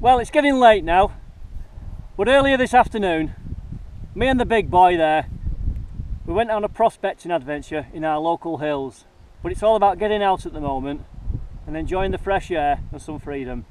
Well, it's getting late now, but earlier this afternoon, me and the big boy there, we went on a prospecting adventure in our local hills. But it's all about getting out at the moment and enjoying the fresh air and some freedom.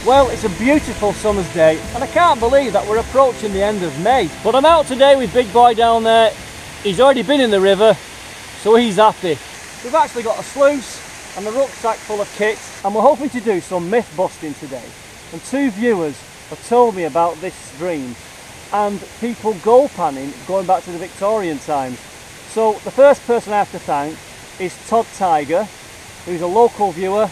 Well, it's a beautiful summer's day and I can't believe that we're approaching the end of May. But I'm out today with Big Boy down there. He's already been in the river, so he's happy. We've actually got a sluice and a rucksack full of kit, and we're hoping to do some myth busting today. And 2 viewers have told me about this stream and people gold panning going back to the Victorian times. So the first person I have to thank is Todd Tiger, who's a local viewer.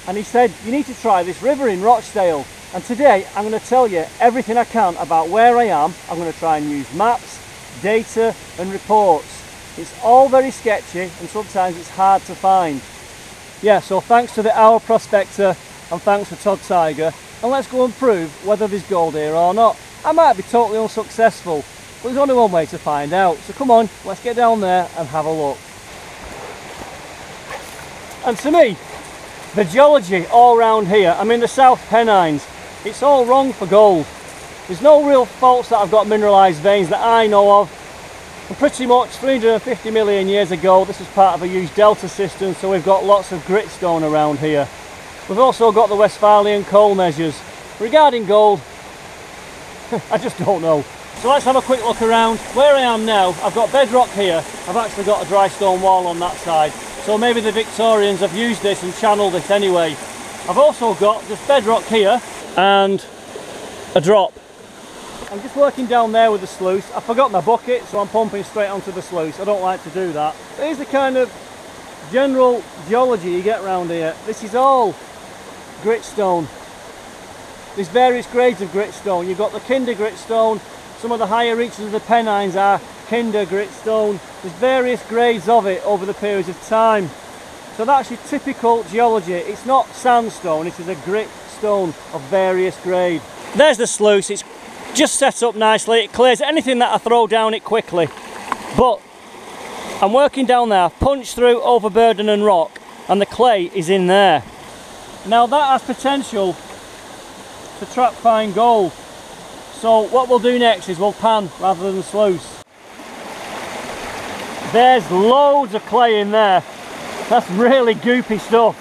And he said, you need to try this river in Rochdale. And today I'm going to tell you everything I can about where I am. I'm going to try and use maps, data and reports. It's all very sketchy and sometimes it's hard to find. Yeah, so thanks to the Our Prospector and thanks to Todd Tiger. And let's go and prove whether there's gold here or not. I might be totally unsuccessful, but there's only one way to find out. So come on, let's get down there and have a look. And to me, the geology all around here, I'm in the Southern Pennines, it's all wrong for gold. There's no real faults that have got mineralised veins that I know of. And pretty much 350 million years ago, this was part of a huge delta system, so we've got lots of gritstone around here. We've also got the Westphalian coal measures. Regarding gold, I just don't know. So let's have a quick look around. Where I am now, I've got bedrock here. I've actually got a dry stone wall on that side. So maybe the Victorians have used this and channeled it anyway. I've also got just bedrock here and a drop. I'm just working down there with the sluice. I forgot my bucket, so I'm pumping straight onto the sluice. I don't like to do that. But here's the kind of general geology you get around here. This is all gritstone. There's various grades of gritstone. You've got the kinder gritstone. Some of the higher reaches of the Pennines are kinder gritstone. There's various grades of it over the periods of time. So that's your typical geology. It's not sandstone, it is a gritstone of various grade. There's the sluice. It's just set up nicely. It clears anything that I throw down it quickly. But I'm working down there, punch through overburden and rock, and the clay is in there. Now that has potential to trap fine gold. So what we'll do next is we'll pan rather than sluice. There's loads of clay in there. That's really goopy stuff.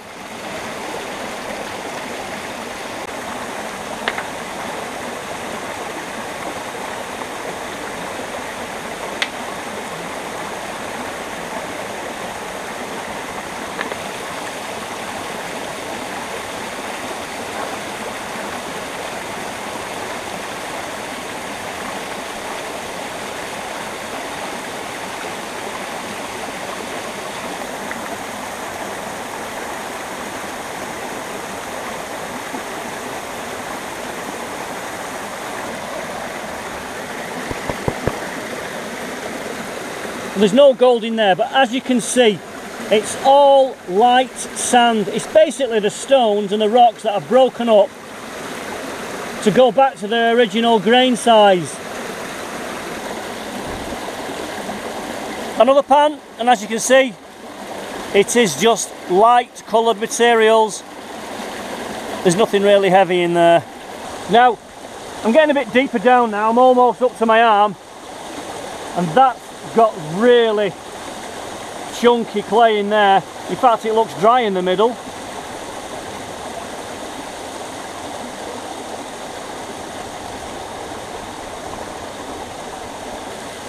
There's no gold in there, but as you can see, it's all light sand. It's basically the stones and the rocks that are broken up to go back to their original grain size. Another pan, and as you can see, it is just light coloured materials. There's nothing really heavy in there. Now, I'm getting a bit deeper down now. I'm almost up to my arm, and that's got really chunky clay in there. In fact, it looks dry in the middle.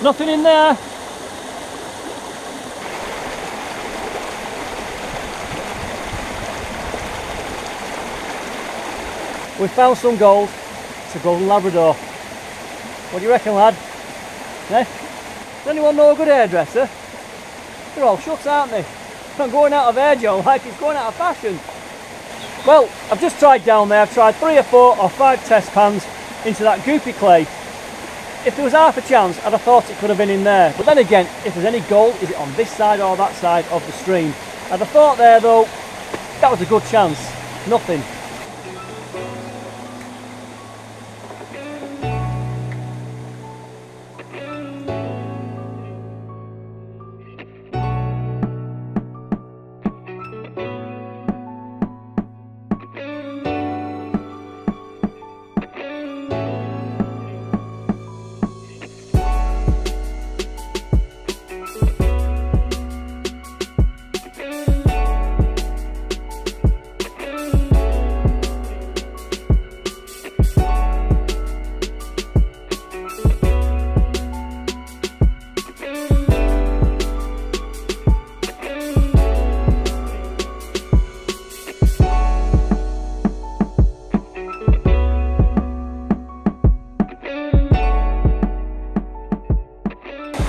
Nothing in there. We found some gold. It's a golden Labrador. What do you reckon, lad? Eh? Does anyone know a good hairdresser? They're all shut, aren't they? not going out of air, John, like it's going out of fashion. Well, I've just tried down there. I've tried 3 or 4 or 5 test pans into that goopy clay. If there was half a chance, I'd have thought it could have been in there. But then again, if there's any gold, is it on this side or that side of the stream? I'd have thought there though, that was a good chance. Nothing.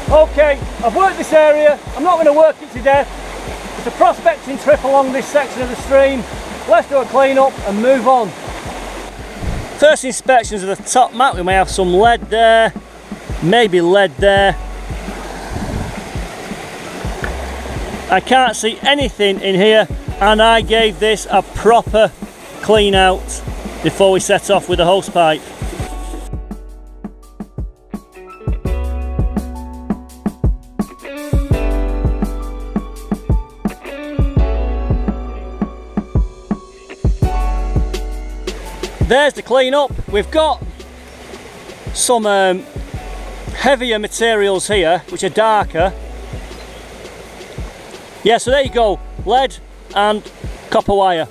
Okay, I've worked this area, I'm not going to work it to death. It's a prospecting trip along this section of the stream. Let's do a clean up and move on. First inspections of the top mat, we may have some lead there, maybe lead there. I can't see anything in here, and I gave this a proper clean out before we set off with the hose pipe. There's the clean up. We've got some heavier materials here which are darker. Yeah, so there you go, lead and copper wire.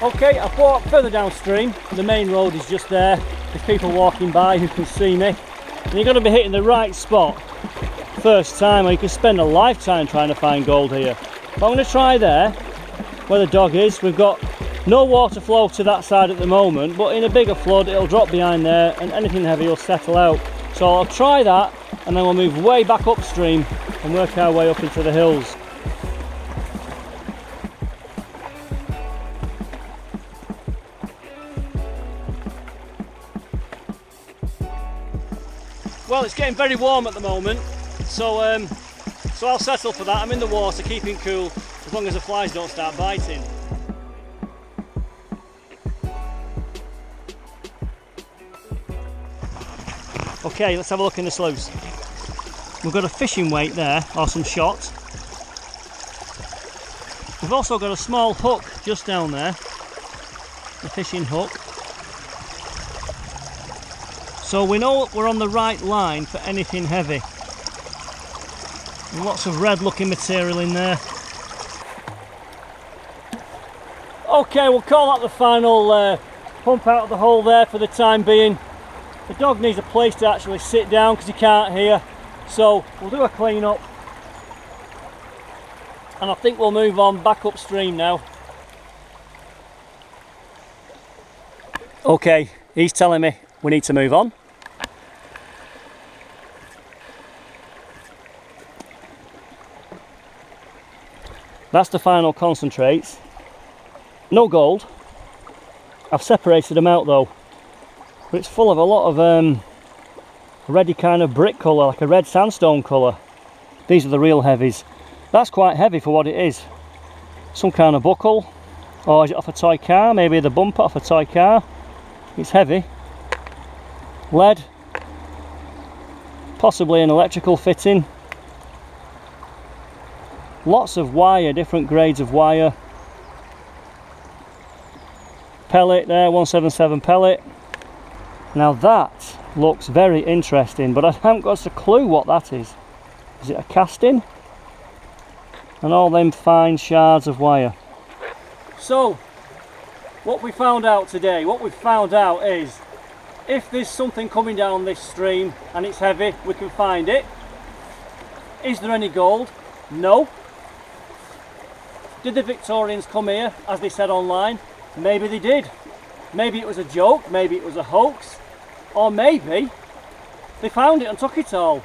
Okay, I've walked further downstream. The main road is just there. There's people walking by who can see me. And you've got to be hitting the right spot first time, or you could spend a lifetime trying to find gold here. But I'm going to try there, where the dog is. We've got no water flow to that side at the moment, but in a bigger flood it'll drop behind there and anything heavy will settle out. So I'll try that, and then we'll move way back upstream and work our way up into the hills. Well, it's getting very warm at the moment, so I'll settle for that. I'm in the water, keeping cool, as long as the flies don't start biting. Okay, let's have a look in the sluice. We've got a fishing weight there, or some shot. We've also got a small hook just down there, a fishing hook. So we know we're on the right line for anything heavy. And lots of red looking material in there. Okay, we'll call that the final pump out of the hole there for the time being. The dog needs a place to actually sit down because he can't hear. So we'll do a clean up. And I think we'll move on back upstream now. Okay, he's telling me we need to move on. That's the final concentrates. No gold. I've separated them out though. But it's full of a lot of reddy kind of brick colour, like a red sandstone colour. These are the real heavies. That's quite heavy for what it is. Some kind of buckle. Or is it off a toy car? Maybe the bumper off a toy car. It's heavy. Lead. Possibly an electrical fitting. Lots of wire, different grades of wire. Pellet there, 177 pellet. Now that looks very interesting, but I haven't got a clue what that is. Is it a casting? And all them fine shards of wire. So, what we found out today, what we've found out is, if there's something coming down this stream and it's heavy, we can find it. Is there any gold? No. Did the Victorians come here, as they said online? Maybe they did. Maybe it was a joke, maybe it was a hoax. Or maybe they found it and took it all.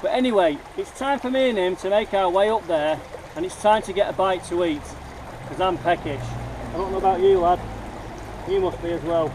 But anyway, it's time for me and him to make our way up there, and it's time to get a bite to eat, because I'm peckish. I don't know about you, lad. You must be as well.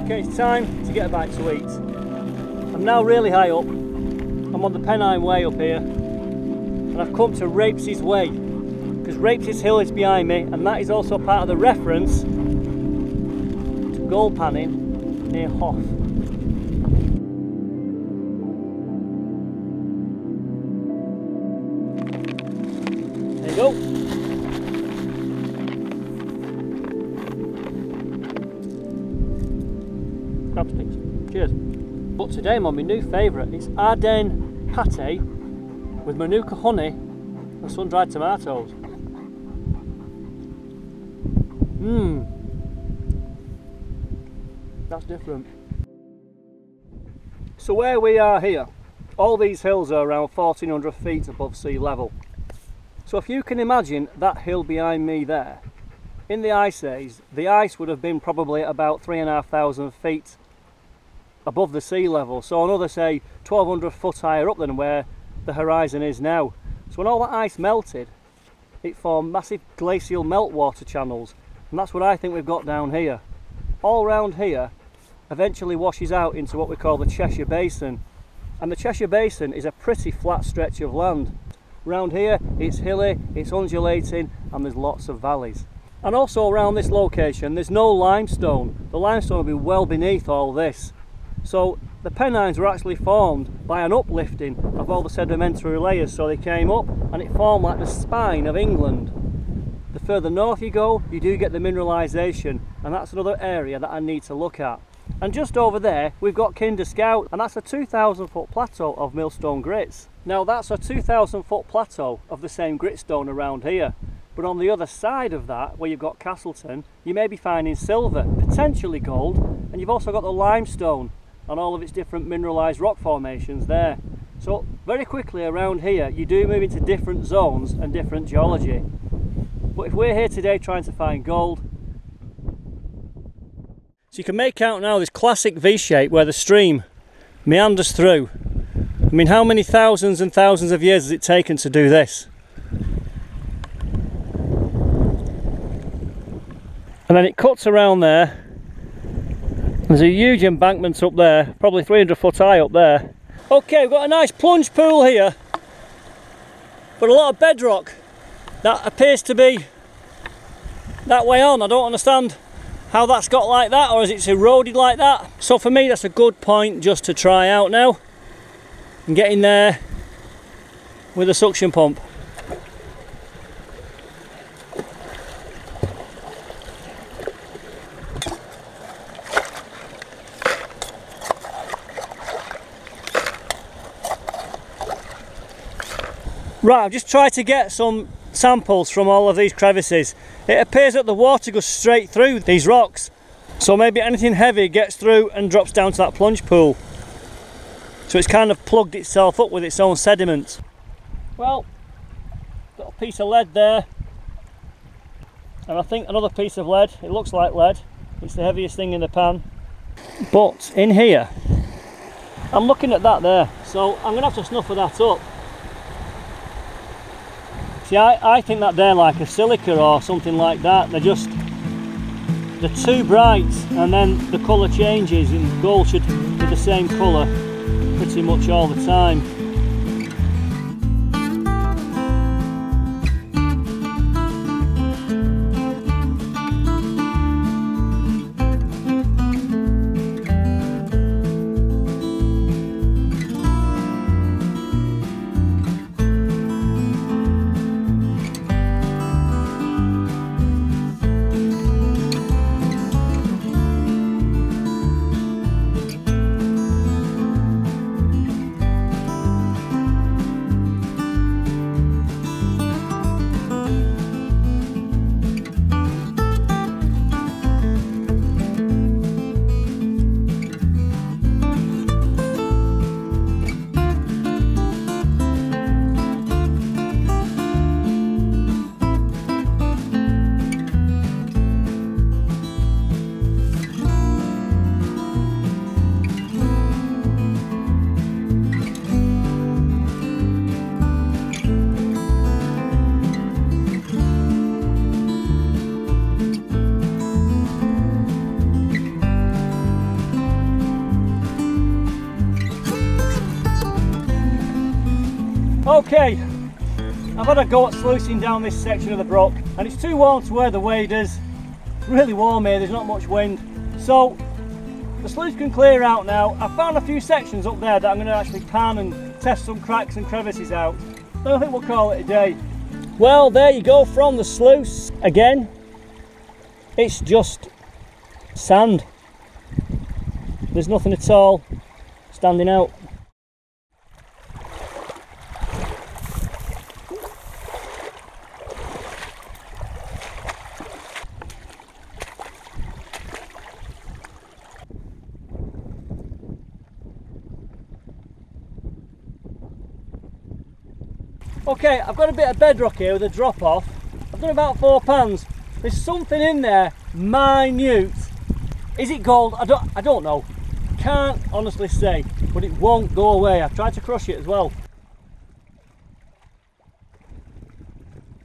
Okay, it's time to get a bite to eat. I'm now really high up. I'm on the Pennine Way up here, and I've come to Rapes's Way, because Rapes's Hill is behind me, and that is also part of the reference to gold panning near Haugh. There you go. Crabsticks. Cheers. But today I'm on my new favourite. It's Ardennes pate with Manuka honey and sun-dried tomatoes. Mmm. That's different. So where we are here, all these hills are around 1400 feet above sea level. So if you can imagine that hill behind me there, in the Ice Age, the ice would have been probably about 3,500 feet above the sea level, so another say 1200 foot higher up than where the horizon is now. So when all that ice melted, it formed massive glacial meltwater channels, and that's what I think we've got down here. All round here eventually washes out into what we call the Cheshire Basin, and the Cheshire Basin is a pretty flat stretch of land. Round here it's hilly, it's undulating, and there's lots of valleys. And also around this location there's no limestone. The limestone will be well beneath all this. So the Pennines were actually formed by an uplifting of all the sedimentary layers, so they came up and it formed like the spine of England. The further north you go, you do get the mineralisation, and that's another area that I need to look at. And just over there we've got Kinder Scout, and that's a 2,000 foot plateau of millstone grits. Now that's a 2,000 foot plateau of the same gritstone around here. But on the other side of that, where you've got Castleton, you may be finding silver, potentially gold, and you've also got the limestone and all of its different mineralised rock formations there. So very quickly around here you do move into different zones and different geology. But if we're here today trying to find gold, so you can make out now this classic V shape where the stream meanders through. I mean, how many thousands and thousands of years has it taken to do this? And then it cuts around there. There's a huge embankment up there, probably 300 foot high up there. Okay, we've got a nice plunge pool here, but a lot of bedrock that appears to be that way on. I don't understand how that's got like that, or is it eroded like that. So for me, that's a good point just to try out now and get in there with a suction pump. Right, I've just tried to get some samples from all of these crevices. It appears that the water goes straight through these rocks, so maybe anything heavy gets through and drops down to that plunge pool. So it's kind of plugged itself up with its own sediment. Well, got a piece of lead there, and I think another piece of lead. It looks like lead. It's the heaviest thing in the pan. But in here, I'm looking at that there, so I'm going to have to snuff that up. See, I think that they're like a silica or something like that. They're too bright, and then the colour changes, and gold should be the same colour pretty much all the time. Okay, I've had a go at sluicing down this section of the brook, and it's too warm to wear the waders. It's really warm here, there's not much wind, so the sluice can clear out now. I found a few sections up there that I'm going to actually pan and test some cracks and crevices out. So I think we'll call it a day. Well, there you go from the sluice. Again, it's just sand. There's nothing at all standing out. Okay, I've got a bit of bedrock here with a drop off. I've done about 4 pans. There's something in there, minute. Is it gold? I don't know. Can't honestly say, but it won't go away. I've tried to crush it as well.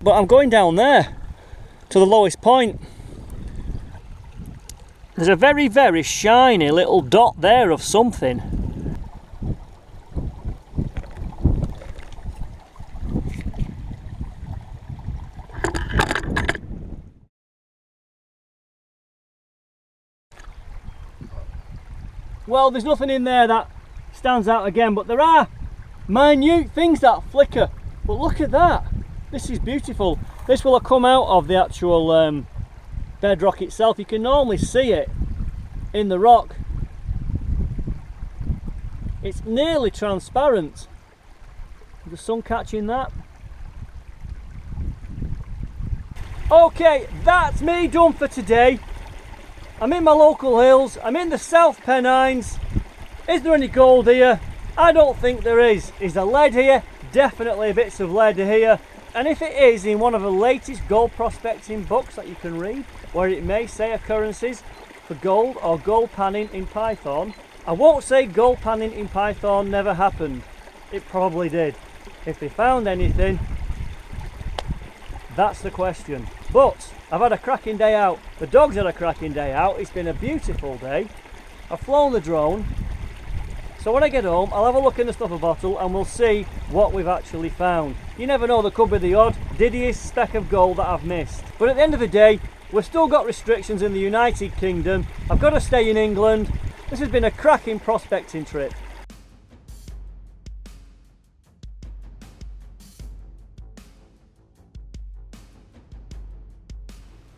But I'm going down there to the lowest point. There's a very, very shiny little dot there of something. Well, there's nothing in there that stands out again, but there are minute things that flicker. But look at that. This is beautiful. This will have come out of the actual bedrock itself. You can normally see it in the rock. It's nearly transparent. Is the sun catching that? Okay, that's me done for today. I'm in my local hills, I'm in the South Pennines. Is there any gold here? I don't think there is. Is there lead here? Definitely bits of lead here. And if it is in one of the latest gold prospecting books that you can read, where it may say occurrences for gold or gold panning in Piethorne, I won't say gold panning in Piethorne never happened. It probably did. If they found anything, that's the question. But I've had a cracking day out. The dog's had a cracking day out. It's been a beautiful day. I've flown the drone. So when I get home, I'll have a look in the stuffer bottle and we'll see what we've actually found. You never know, there could be the odd diddiest speck of gold that I've missed. But at the end of the day, we've still got restrictions in the United Kingdom. I've got to stay in England. This has been a cracking prospecting trip.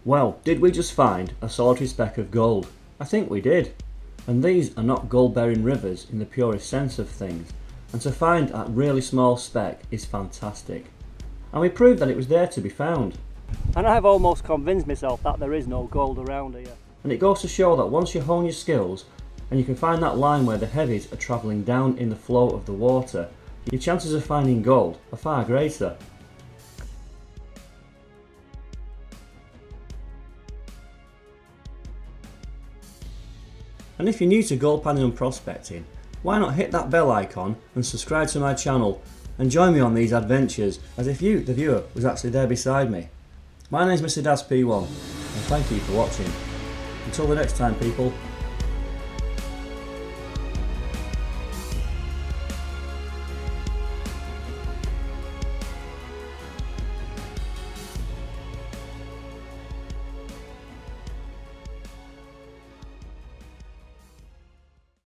Well, did we just find a solitary speck of gold? I think we did. And these are not gold-bearing rivers in the purest sense of things, and to find that really small speck is fantastic. And we proved that it was there to be found. And I have almost convinced myself that there is no gold around here. And it goes to show that once you hone your skills, and you can find that line where the heavies are travelling down in the flow of the water, your chances of finding gold are far greater. And if you're new to gold panning and prospecting, why not hit that bell icon and subscribe to my channel and join me on these adventures as if you, the viewer, was actually there beside me. My name is Mr. Daz P1 and thank you for watching. Until the next time, people.